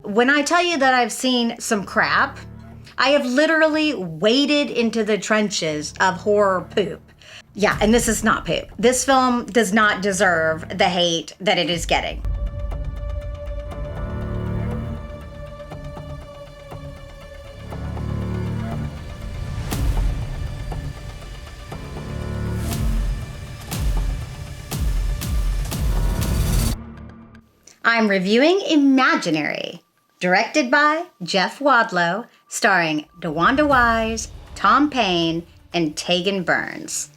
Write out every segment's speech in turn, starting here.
when I tell you that I've seen some crap, I have literally waded into the trenches of horror poop. Yeah, and this is not poop. This film does not deserve the hate that it is getting. I'm reviewing Imaginary, directed by Jeff Wadlow, starring DeWanda Wise, Tom Payne, and Tegan Burns.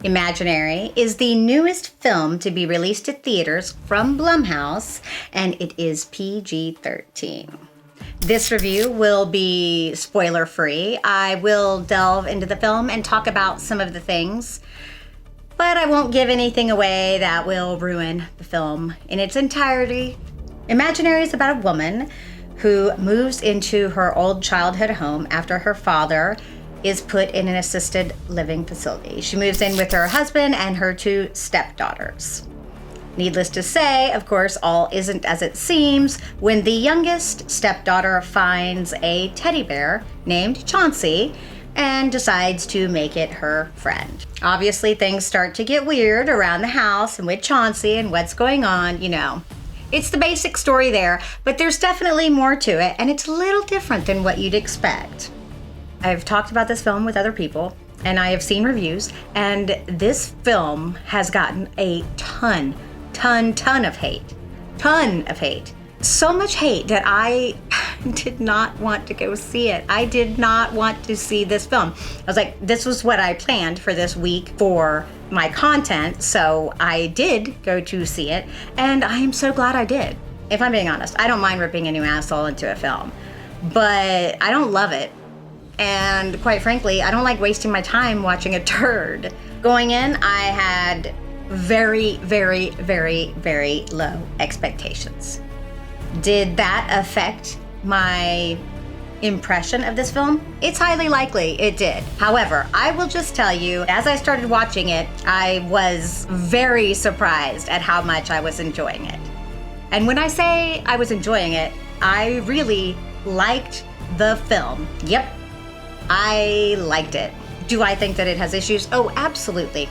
Imaginary is the newest film to be released at theaters from Blumhouse, and it is PG-13. This review will be spoiler-free. I will delve into the film and talk about some of the things, but I won't give anything away that will ruin the film in its entirety. Imaginary is about a woman who moves into her old childhood home after her father is put in an assisted living facility. She moves in with her husband and her 2 stepdaughters. Needless to say, of course, all isn't as it seems when the youngest stepdaughter finds a teddy bear named Chauncey and decides to make it her friend. Obviously, things start to get weird around the house and with Chauncey and what's going on, you know. It's the basic story there, but there's definitely more to it, and it's a little different than what you'd expect. I've talked about this film with other people, and I have seen reviews, and this film has gotten a ton of hate. Ton of hate. So much hate that I did not want to go see it. I did not want to see this film. I was like, this was what I planned for this week for my content, so I did go to see it, and I am so glad I did. If I'm being honest, I don't mind ripping a new asshole into a film, but I don't love it. And quite frankly, I don't like wasting my time watching a turd. Going in, I had very low expectations. Did that affect my impression of this film? It's highly likely it did. However, I will just tell you, as I started watching it, I was very surprised at how much I was enjoying it. And when I say I was enjoying it, I really liked the film. Yep, I liked it. Do I think that it has issues? Oh, absolutely.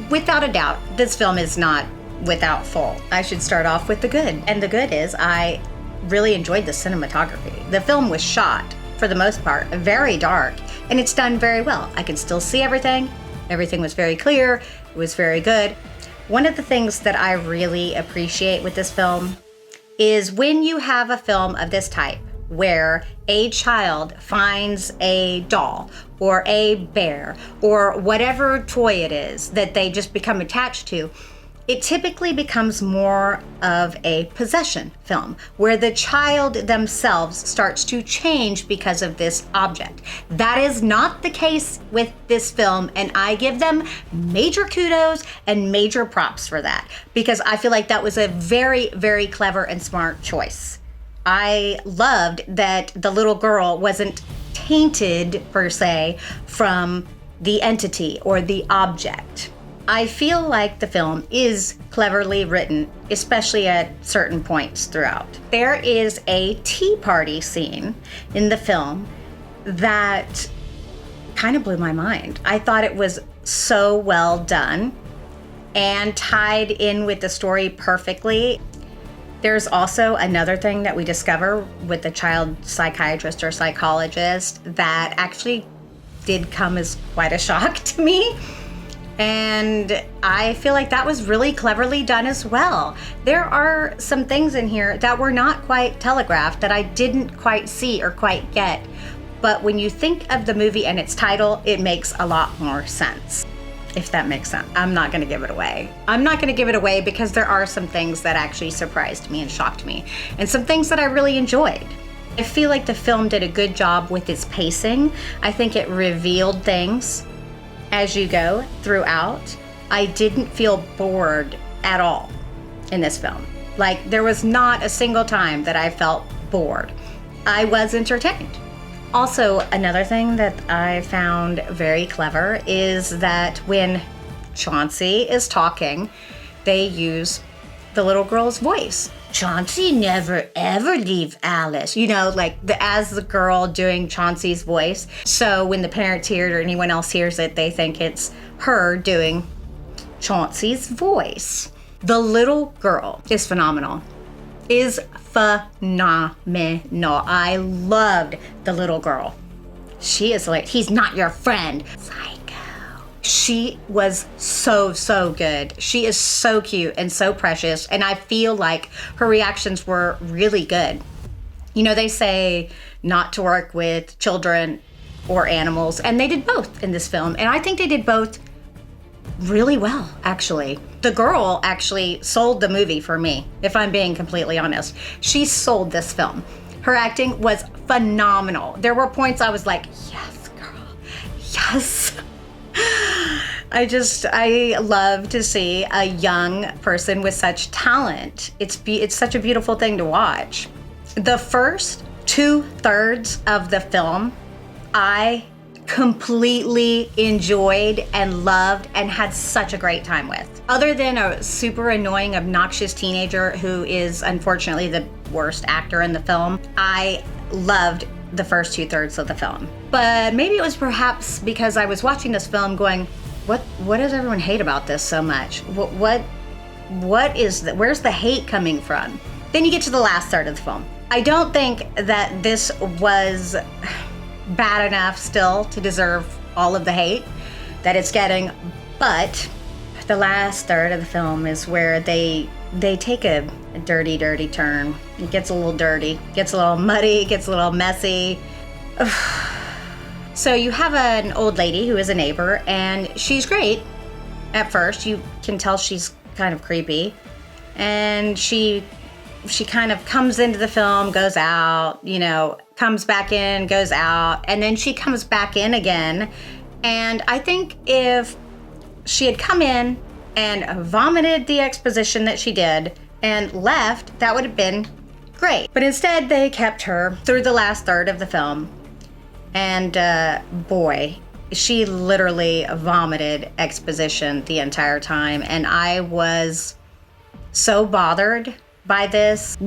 Without a doubt, this film is not without fault. I should start off with the good. And the good is I really enjoyed the cinematography. The film was shot, for the most part, very dark, and it's done very well. I can still see everything. Everything was very clear. It was very good. One of the things that I really appreciate with this film is when you have a film of this type, where a child finds a doll or a bear or whatever toy it is that they just become attached to, it typically becomes more of a possession film where the child themselves starts to change because of this object. That is not the case with this film, and I give them major kudos and major props for that, because I feel like that was a very clever and smart choice. I loved that the little girl wasn't tainted, per se, from the entity or the object. I feel like the film is cleverly written, especially at certain points throughout. There is a tea party scene in the film that kind of blew my mind. I thought it was so well done and tied in with the story perfectly. There's also another thing that we discover with the child psychiatrist or psychologist that actually did come as quite a shock to me. And I feel like that was really cleverly done as well. There are some things in here that were not quite telegraphed that I didn't quite see or quite get. But when you think of the movie and its title, it makes a lot more sense. If that makes sense. I'm not gonna give it away. I'm not gonna give it away because there are some things that actually surprised me and shocked me, and some things that I really enjoyed. I feel like the film did a good job with its pacing. I think it revealed things as you go throughout. I didn't feel bored at all in this film. Like, there was not a single time that I felt bored. I was entertained. Also, another thing that I found very clever is that when Chauncey is talking, they use the little girl's voice. Chauncey never ever leave Alice. You know, like as the girl doing Chauncey's voice. So when the parents hear it or anyone else hears it, they think it's her doing Chauncey's voice. The little girl is phenomenal. Is phenomenal. I loved the little girl. She is like, he's not your friend. Psycho. She was so good. She is so cute and so precious. And I feel like her reactions were really good. You know, they say not to work with children or animals, and they did both in this film. And I think they did both really well, actually. The girl actually sold the movie for me, if I'm being completely honest. She sold this film. Her acting was phenomenal. There were points I was like, yes, girl, yes. I love to see a young person with such talent. It's such a beautiful thing to watch. The first 2/3 of the film, I completely enjoyed and loved and had such a great time with. Other than a super annoying, obnoxious teenager who is unfortunately the worst actor in the film, I loved the first 2/3 of the film. But maybe it was perhaps because I was watching this film going, what does everyone hate about this so much? What is where's the hate coming from? Then you get to the last third of the film. I don't think that this was bad enough still to deserve all of the hate that it's getting, but the last third of the film is where they take a dirty turn. It gets a little dirty, gets a little muddy, gets a little messy. So you have an old lady who is a neighbor, and she's great at first. You can tell she's kind of creepy, and she kind of comes into the film, goes out, you know, comes back in, goes out, and then she comes back in again. And I think if she had come in and vomited the exposition that she did and left, that would have been great. But instead, they kept her through the last third of the film. And boy, she literally vomited exposition the entire time. And I was so bothered by this.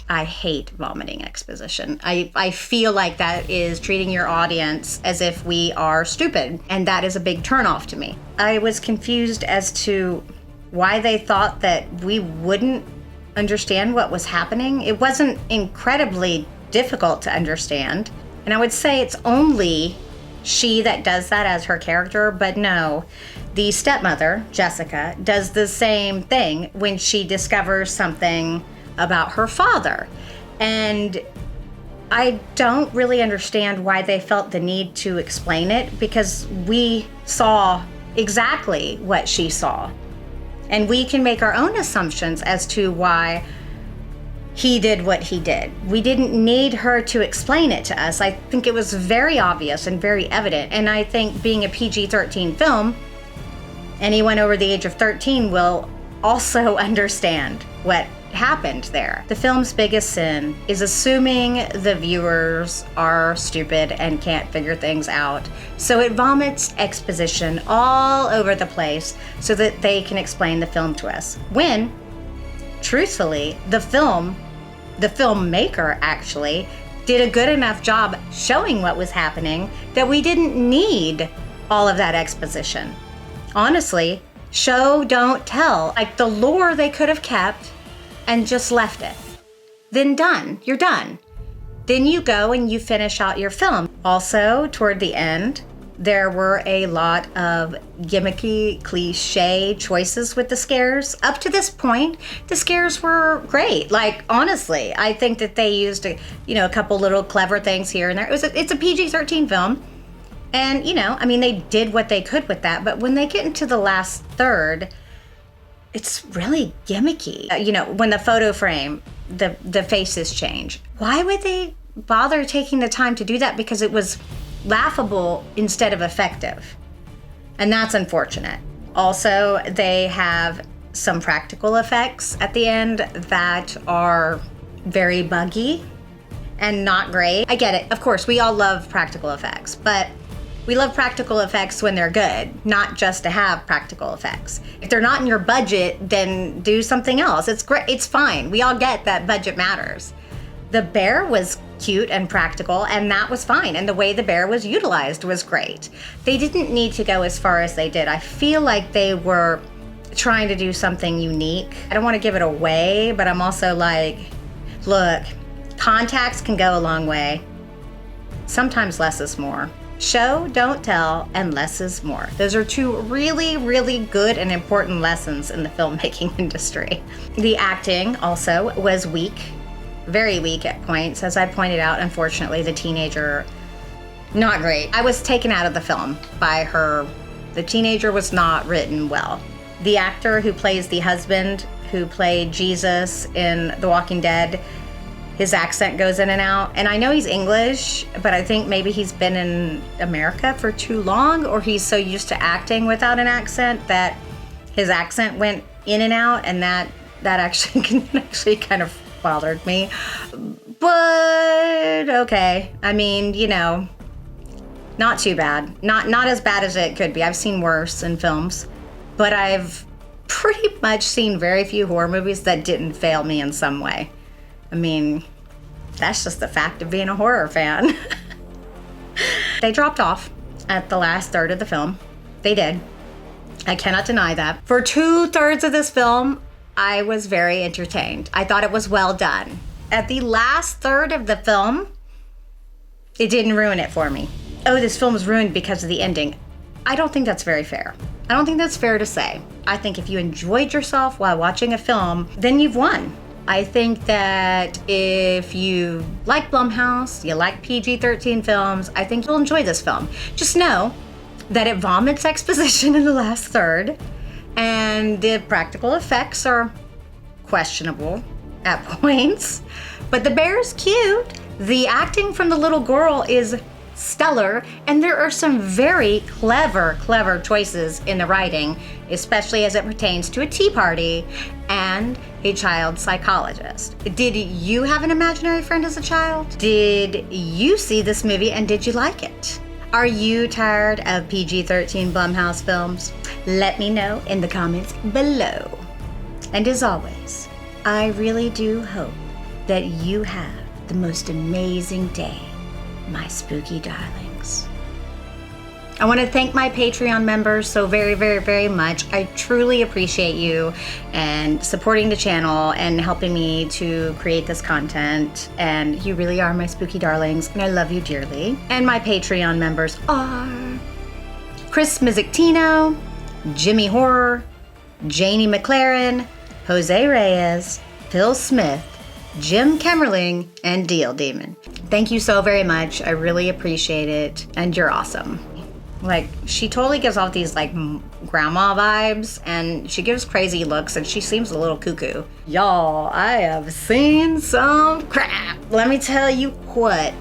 I hate vomiting exposition. I feel like that is treating your audience as if we are stupid, and that is a big turnoff to me. I was confused as to why they thought that we wouldn't understand what was happening. It wasn't incredibly difficult to understand, and I would say it's only she that does that as her character, but no. The stepmother, Jessica, does the same thing when she discovers something about her father. And I don't really understand why they felt the need to explain it, because we saw exactly what she saw. And we can make our own assumptions as to why he did what he did. We didn't need her to explain it to us. I think it was very obvious and very evident. And I think being a PG-13 film, anyone over the age of 13 will also understand what happened there. The film's biggest sin is assuming the viewers are stupid and can't figure things out. So it vomits exposition all over the place so that they can explain the film to us. When, truthfully, the filmmaker actually did a good enough job showing what was happening that we didn't need all of that exposition. Honestly, show, don't tell. Like the lore they could have kept and just left it. Then done. You're done. Then you go and you finish out your film. Also, toward the end, there were a lot of gimmicky, cliche choices with the scares. Up to this point, the scares were great. Like, honestly, I think that they used a couple little clever things here and there. It's a PG-13 film. And, they did what they could with that. But when they get into the last third, it's really gimmicky. When the photo frame, the faces change. Why would they bother taking the time to do that? Because it was laughable instead of effective. And that's unfortunate. Also, they have some practical effects at the end that are very buggy and not great. I get it. Of course, we all love practical effects, but We love practical effects when they're good, not just to have practical effects. If they're not in your budget, then do something else. It's great. It's fine. We all get that budget matters. The bear was cute and practical, and that was fine. And the way the bear was utilized was great. They didn't need to go as far as they did. I feel like they were trying to do something unique. I don't want to give it away, but I'm also like, look, contacts can go a long way. Sometimes less is more. Show, don't tell, and less is more. Those are two really, really good and important lessons in the filmmaking industry. The acting also was weak, very weak at points. As I pointed out, unfortunately, the teenager, not great. I was taken out of the film by her. The teenager was not written well. The actor who plays the husband, who played Jesus in The Walking Dead, his accent goes in and out. And I know he's English, but I think maybe he's been in America for too long, or he's so used to acting without an accent that his accent went in and out, and that actually kind of bothered me. But okay. I mean, you know, not too bad. Not as bad as it could be. I've seen worse in films, but I've pretty much seen very few horror movies that didn't fail me in some way. I mean, that's just the fact of being a horror fan. They dropped off at the last third of the film. They did. I cannot deny that. For 2/3 of this film, I was very entertained. I thought it was well done. At the last third of the film, it didn't ruin it for me. Oh, this film was ruined because of the ending. I don't think that's very fair. I don't think that's fair to say. I think if you enjoyed yourself while watching a film, then you've won. I think that if you like Blumhouse, you like PG-13 films, I think you'll enjoy this film. Just know that it vomits exposition in the last third, and the practical effects are questionable at points, but the bear's cute. The acting from the little girl is stellar, and there are some very clever choices in the writing, especially as it pertains to a tea party and a child psychologist. Did you have an imaginary friend as a child? Did you see this movie and did you like it? Are you tired of PG-13 Blumhouse films? Let me know in the comments below. And as always, I really do hope that you have the most amazing day, my spooky darlings. I want to thank my Patreon members so very, very, very much. I truly appreciate you and supporting the channel and helping me to create this content. And you really are my spooky darlings, and I love you dearly. And my Patreon members are Chris Mizzictino, Jimmy Horror, Janie McLaren, Jose Reyes, Phil Smith, Jim Kemmerling, and Deal Demon. Thank you so very much. I really appreciate it, and you're awesome. Like, she totally gives off these, like, grandma vibes, and she gives crazy looks, and she seems a little cuckoo. Y'all, I have seen some crap. Let me tell you what.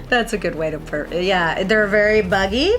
That's a good way to yeah, they're very buggy.